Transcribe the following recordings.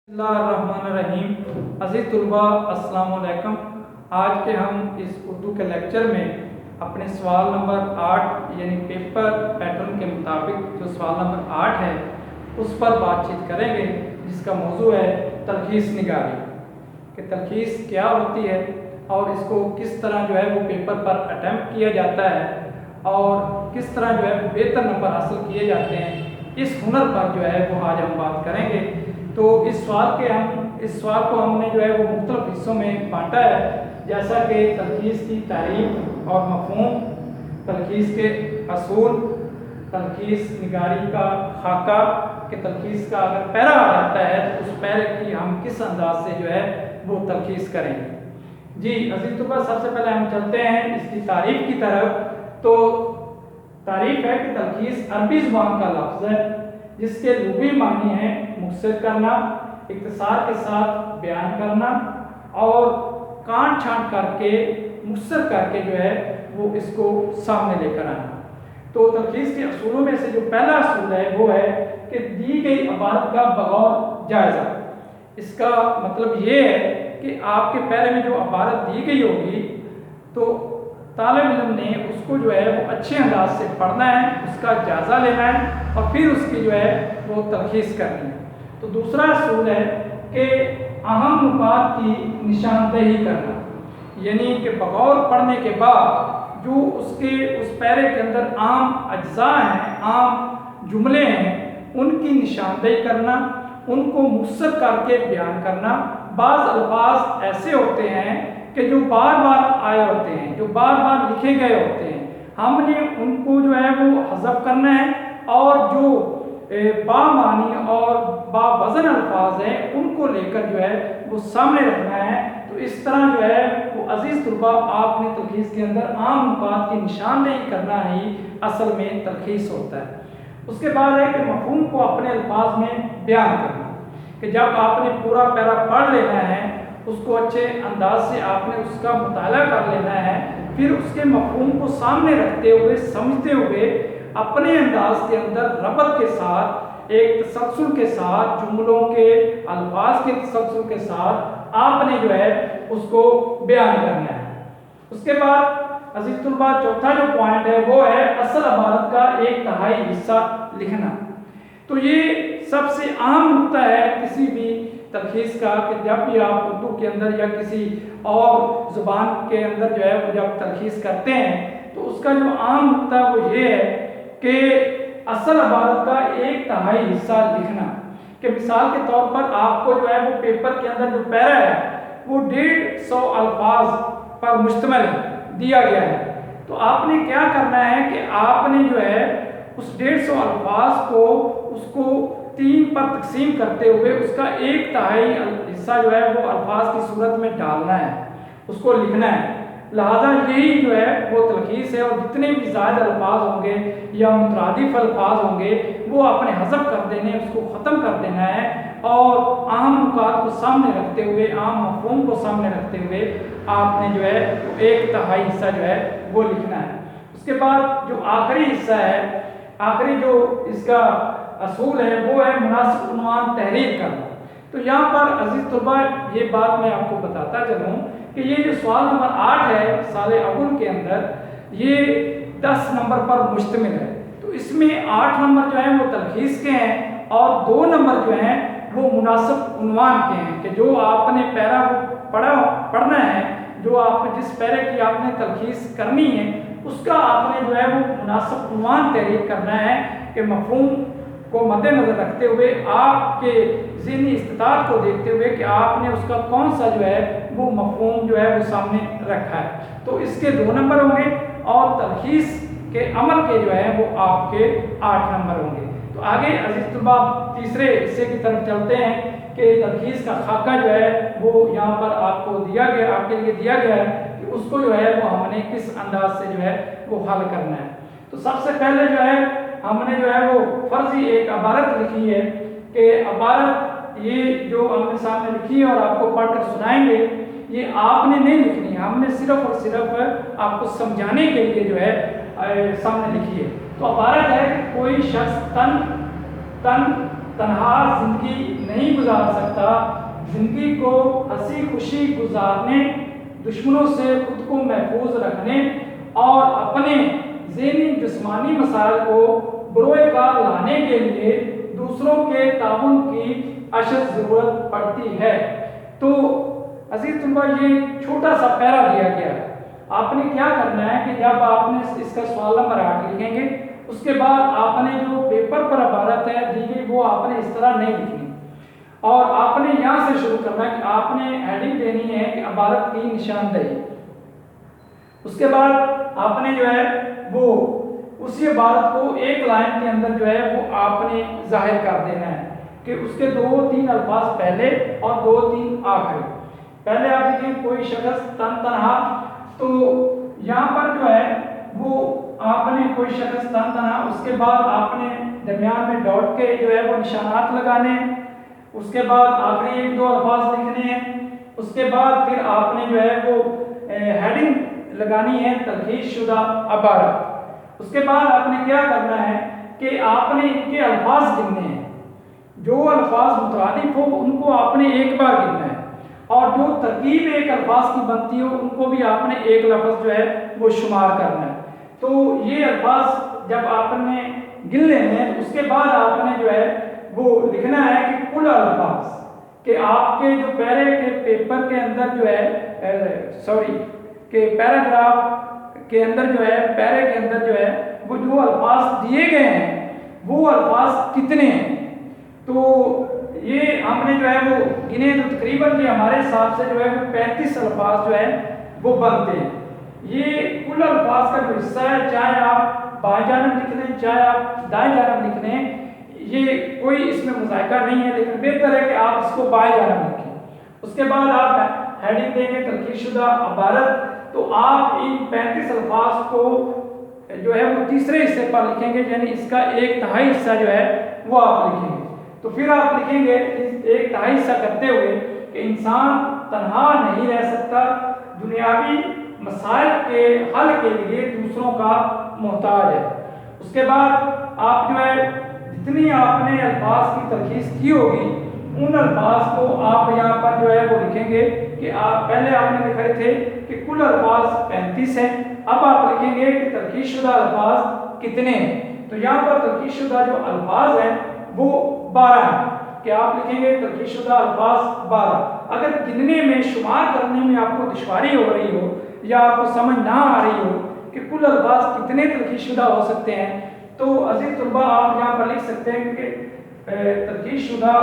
بسم اللہ الرحمن الرحیم۔ عزیز طلباء السلام علیکم۔ آج کے ہم اس اردو کے لیکچر میں اپنے سوال نمبر 8 یعنی پیپر پیٹرن کے مطابق جو سوال نمبر 8 ہے اس پر بات چیت کریں گے، جس کا موضوع ہے تلخیص نگاری کہ تلخیص کیا ہوتی ہے اور اس کو کس طرح جو ہے وہ پیپر پر اٹیمپٹ کیا جاتا ہے اور کس طرح جو ہے بہتر نمبر حاصل کیے جاتے ہیں۔ اس ہنر پر جو ہے وہ آج ہم بات کریں گے۔ تو اس سوال کو ہم نے جو ہے وہ مختلف حصوں میں بانٹا ہے، جیسا کہ تلخیص کی تعریف اور مفہوم، تلخیص کے اصول، تلخیص نگاری کا خاکہ کہ تلخیص کا اگر پیرا آ جاتا ہے تو اس پیرے کی ہم کس انداز سے جو ہے وہ تلخیص کریں گے۔ جی عزیز طلباء، سب سے پہلے ہم چلتے ہیں اس کی تعریف کی طرف۔ تو تعریف ہے کہ تلخیص عربی زبان کا لفظ ہے جس کے لغوی معنی ہیں مختصر کرنا، اختصار کے ساتھ بیان کرنا اور کاٹ چھانٹ کر کے مختصر کر کے جو ہے وہ اس کو سامنے لے کر آنا۔ تو تلخیص کے اصولوں میں سے جو پہلا اصول ہے وہ ہے کہ دی گئی عبارت کا بغور جائزہ۔ اس کا مطلب یہ ہے کہ آپ کے پیرے میں جو عبارت دی گئی ہوگی تو طالب علم نے اس کو جو ہے وہ اچھے انداز سے پڑھنا ہے، اس کا جائزہ لینا ہے اور پھر اس کی جو ہے وہ تلخیص کرنی ہے۔ تو دوسرا اصول ہے کہ اہم نکات کی نشاندہی کرنا، یعنی کہ بغور پڑھنے کے بعد جو اس پیرے کے اندر عام اجزاء ہیں، عام جملے ہیں، ان کی نشاندہی کرنا، ان کو مختصر کر کے بیان کرنا۔ بعض الفاظ ایسے ہوتے ہیں کہ جو بار بار آئے ہوتے ہیں، جو بار بار لکھے گئے ہوتے ہیں، ہم نے ان کو جو ہے وہ حذف کرنا ہے اور جو بامعنی اور باوزن الفاظ ہیں ان کو لے کر جو ہے وہ سامنے رکھنا ہے۔ تو اس طرح جو ہے وہ عزیز طلباء آپ نے تلخیص کے اندر عام نکات کی نشاندہی کرنا ہی اصل میں تلخیص ہوتا ہے۔ اس کے بعد ہے کہ مفہوم کو اپنے الفاظ میں بیان کرنا، کہ جب آپ نے پورا پیرا پڑھ لینا ہے، اس کو اچھے انداز سے آپ نے اس کا مطالعہ کر لینا ہے، پھر اس کے مفہوم کو سامنے رکھتے ہوئے سمجھتے ہوئے اپنے انداز کے اندر ربط کے ساتھ، ایک تسلسل کے ساتھ، جملوں کے الفاظ کے تسلسل کے ساتھ آپ نے جو ہے اس کو بیان کرنا ہے۔ اس کے بعد عزیز طلباء چوتھا جو پوائنٹ ہے وہ ہے اصل عبارت کا 1/3 حصہ لکھنا۔ تو یہ سب سے اہم نقطہ ہے کسی بھی تلخیص کا کہ جب بھی آپ اردو کے اندر یا کسی اور زبان کے اندر جو ہے وہ جب تلخیص کرتے ہیں تو اس کا جو عام نقطہ وہ یہ ہے کہ اصل عبارت کا 1/3 حصہ لکھنا۔ کہ مثال کے طور پر آپ کو جو ہے وہ پیپر کے اندر جو پیرا ہے وہ 150 الفاظ پر مشتمل دیا گیا ہے، تو آپ نے کیا کرنا ہے کہ آپ نے جو ہے اس 150 الفاظ کو اس کو 3 پر تقسیم کرتے ہوئے اس کا 1/3 حصہ جو ہے وہ الفاظ کی صورت میں ڈالنا ہے، اس کو لکھنا ہے۔ لہذا یہی جو ہے وہ تلخیص ہے، اور جتنے بھی زائد الفاظ ہوں گے یا مترادف الفاظ ہوں گے وہ آپ نے حذف کر دینے، اس کو ختم کر دینا ہے اور اہم نکات کو سامنے رکھتے ہوئے، عام مفہوم کو سامنے رکھتے ہوئے آپ نے جو ہے 1/3 حصہ جو ہے وہ لکھنا ہے۔ اس کے بعد جو آخری حصہ ہے، آخری جو اس کا اصول ہے وہ ہے مناسب عنوان تحریر کرنا۔ تو یہاں پر عزیز طلباء یہ بات میں آپ کو بتاتا چلوں کہ یہ جو سوال نمبر 8 ہے سال اول کے اندر، یہ 10 نمبر پر مشتمل ہے۔ تو اس میں 8 نمبر جو ہیں وہ تلخیص کے ہیں اور 2 نمبر جو ہیں وہ مناسب عنوان کے ہیں کہ جو آپ نے پیرا پڑھنا ہے، جو آپ نے جس پیرے کی آپ نے تلخیص کرنی ہے اس کا آپ نے جو ہے وہ مناسب عنوان تحریر کرنا ہے کہ مفہوم کو مد نظر رکھتے ہوئے، آپ کے ذہنی استطاعت کو دیکھتے ہوئے کہ آپ نے اس کا کون سا جو ہے وہ مفہوم جو ہے وہ سامنے رکھا ہے۔ تو اس کے 2 نمبر ہوں گے اور تلخیص کے عمل کے جو ہے وہ آپ کے 8 نمبر ہوں گے۔ تو آگے عزیز طلباء تیسرے حصے کی طرف چلتے ہیں کہ تلخیص کا خاکہ جو ہے وہ یہاں پر آپ کو دیا گیا، آپ کے لیے دیا گیا ہے کہ اس کو جو ہے وہ ہم نے کس انداز سے جو ہے وہ حل کرنا ہے۔ تو سب سے پہلے جو ہے ہم نے جو ہے وہ فرضی ایک عبارت لکھی ہے کہ عبارت یہ جو ہم نے سامنے لکھی ہے اور آپ کو پڑھ کر سنائیں گے، یہ آپ نے نہیں لکھنی ہے، ہم نے صرف اور صرف آپ کو سمجھانے کے لیے جو ہے سامنے لکھی ہے۔ تو عبارت ہے کہ کوئی شخص تن تنہا زندگی نہیں گزار سکتا، زندگی کو ہنسی خوشی گزارنے، دشمنوں سے خود کو محفوظ رکھنے اور اپنے ذہنی جسمانی مسائل کو بروئے کار لانے کے لیے دوسروں کے تعاون کی اشد ضرورت پڑتی ہے۔ تو عزیز طلباء، یہ چھوٹا سا پیرا دیا گیا ہے، آپ نے کیا کرنا ہے کہ جب آپ نے اس کا سوال نمبر 8 لکھیں گے، اس کے بعد آپ نے جو پیپر پر عبارت ہے دی گئی وہ آپ نے اس طرح نہیں لکھنی، اور آپ نے یہاں سے شروع کرنا ہے کہ آپ نے ہیڈنگ دینی ہے کہ عبارت کی نشاندہی۔ اس کے بعد آپ نے جو ہے وہ اسی عبارت کو ایک لائن کے اندر جو ہے وہ آپ نے ظاہر کر دینا ہے کہ اس کے 2-3 الفاظ پہلے اور 2-3 آخری۔ پہلے آپ دیکھیں کوئی شخص تنہا، تو یہاں پر جو ہے وہ آپ نے کوئی شخص تنہا، اس کے بعد آپ نے درمیان میں ڈاٹ کے جو ہے وہ نشانات لگانے ہیں، اس کے بعد آخری 1-2 الفاظ لکھنے ہیں، اس کے بعد پھر آپ نے جو ہے وہ ہیڈنگ لگانی ہے تلخیص شدہ عبارت۔ اس کے بعد آپ نے کیا کرنا ہے کہ آپ نے ان کے الفاظ گننے ہیں، جو الفاظ مترادف ہو ان کو آپ نے ایک بار گننا ہے، اور جو ترکیب ایک الفاظ کی بنتی ہو ان کو بھی آپ نے ایک لفظ جو ہے وہ شمار کرنا ہے۔ تو یہ الفاظ جب آپ نے گن لینے ہیں، اس کے بعد آپ نے جو ہے وہ لکھنا ہے کہ کل الفاظ، کہ آپ کے جو پیرے کے پیپر کے اندر جو ہے کہ پیراگراف کے اندر جو ہے پیرے کے اندر جو ہے وہ جو الفاظ دیے گئے ہیں وہ الفاظ کتنے ہیں۔ تو یہ ہم نے جو ہے وہ گنے تو تقریباً یہ ہمارے حساب سے جو ہے وہ 35 الفاظ جو ہے وہ بنتے ہیں۔ یہ کل الفاظ کا جو حصہ ہے، چاہے آپ بائیں جانب لکھ لیں چاہے آپ دائیں جانب لکھ لیں، یہ کوئی اس میں مذائقہ نہیں ہے، لیکن بہتر ہے کہ آپ اس کو بائیں جانب لکھیں۔ اس کے بعد آپ ہیڈنگ دیں گے تلخیص شدہ عبارت، تو آپ ان 35 الفاظ کو جو ہے وہ تیسرے حصے پر لکھیں گے، یعنی اس کا 1/3 حصہ جو ہے وہ آپ لکھیں گے۔ تو پھر آپ لکھیں گے 1/3 حصہ کرتے ہوئے کہ انسان تنہا نہیں رہ سکتا، دنیاوی مسائل کے حل کے لیے دوسروں کا محتاج ہے۔ اس کے بعد آپ جو ہے جتنی آپ نے الفاظ کی تلخیص کی ہوگی ان الفاظ کو آپ یہاں پر جو ہے وہ لکھیں گے کہ آپ پہلے آپ نے لکھے تھے کہ کل الفاظ 35 ہیں، اب آپ لکھیں گے کہ تلخیص شدہ الفاظ کتنے ہیں۔ تو یہاں پر تلخیص شدہ جو الفاظ ہیں وہ 12 ہیں، کہ آپ لکھیں گے تلخیص شدہ الفاظ 12۔ اگر گننے میں شمار کرنے میں آپ کو دشواری ہو رہی ہو یا آپ کو سمجھ نہ آ رہی ہو کہ کل الفاظ کتنے تلخیص شدہ ہو سکتے ہیں، تو عزیز طلباء آپ یہاں پر لکھ سکتے ہیں کہ تلخیص شدہ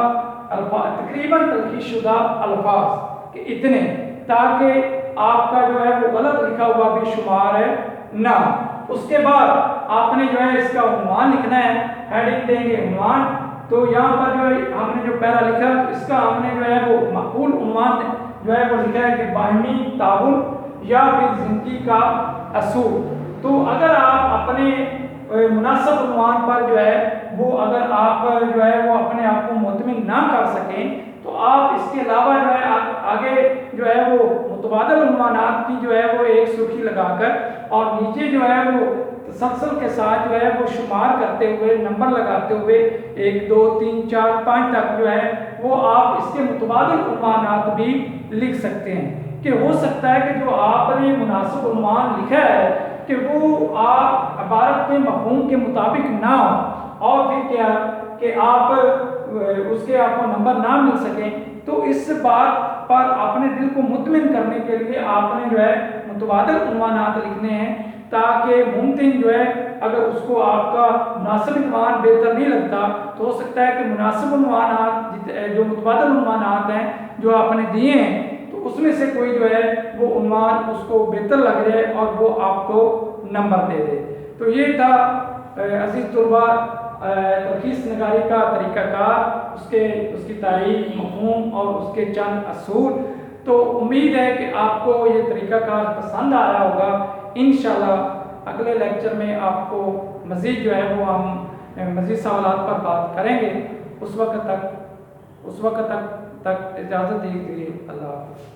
الفاظ تقریباً تلخیص شدہ الفاظ کہ اتنے، تاکہ آپ کا جو ہے وہ غلط لکھا ہوا بھی شمار ہے نہ۔ اس کے بعد آپ نے جو ہے اس کا عنوان لکھنا ہے، ہیڈنگ دیں گے عنوان۔ تو یہاں پر جو ہے ہم نے جو پیرا لکھا اس کا ہم نے جو ہے وہ معقول عنوان جو ہے وہ لکھا ہے کہ باہمی تعاون یا پھر زندگی کا اصول۔ تو اگر آپ اپنے مناسب عنوان پر جو ہے وہ اگر آپ جو ہے وہ اپنے آپ کو مطمئن نہ کر سکیں تو آپ اس کے علاوہ جو ہے آگے جو ہے وہ متبادل عنوانات کی جو ہے وہ ایک سرخی لگا کر اور نیچے جو ہے وہ تسلسل کے ساتھ جو ہے وہ شمار کرتے ہوئے نمبر لگاتے ہوئے 1 2 3 4 5 تک جو ہے وہ آپ اس کے متبادل عنوانات بھی لکھ سکتے ہیں، کہ ہو سکتا ہے کہ جو آپ نے مناسب عنوان لکھا ہے کہ وہ آپ عبارت کے مفہوم کے مطابق نہ ہو اور پھر کیا کہ آپ اس کے آپ کو نمبر نہ مل سکیں، تو اس بات پر اپنے دل کو مطمئن کرنے کے لیے آپ نے جو ہے متبادل عنوانات لکھنے ہیں، تاکہ ممکن جو ہے اگر اس کو آپ کا مناسب عنوان بہتر نہیں لگتا تو ہو سکتا ہے کہ مناسب عنوانات جو متبادل عنوانات ہیں جو آپ نے دیے ہیں تو اس میں سے کوئی جو ہے وہ عنوان اس کو بہتر لگ جائے اور وہ آپ کو نمبر دے دے۔ تو یہ تھا عزیز طلباء تلخیص نگاری کا طریقہ کار، اس کی تعریف، مفہوم اور اس کے چند اصول۔ تو امید ہے کہ آپ کو یہ طریقہ کار پسند آیا ہوگا۔ انشاءاللہ اگلے لیکچر میں آپ کو مزید جو ہے وہ ہم مزید سوالات پر بات کریں گے۔ اس وقت تک اجازت دیجیے، اللہ حافظ۔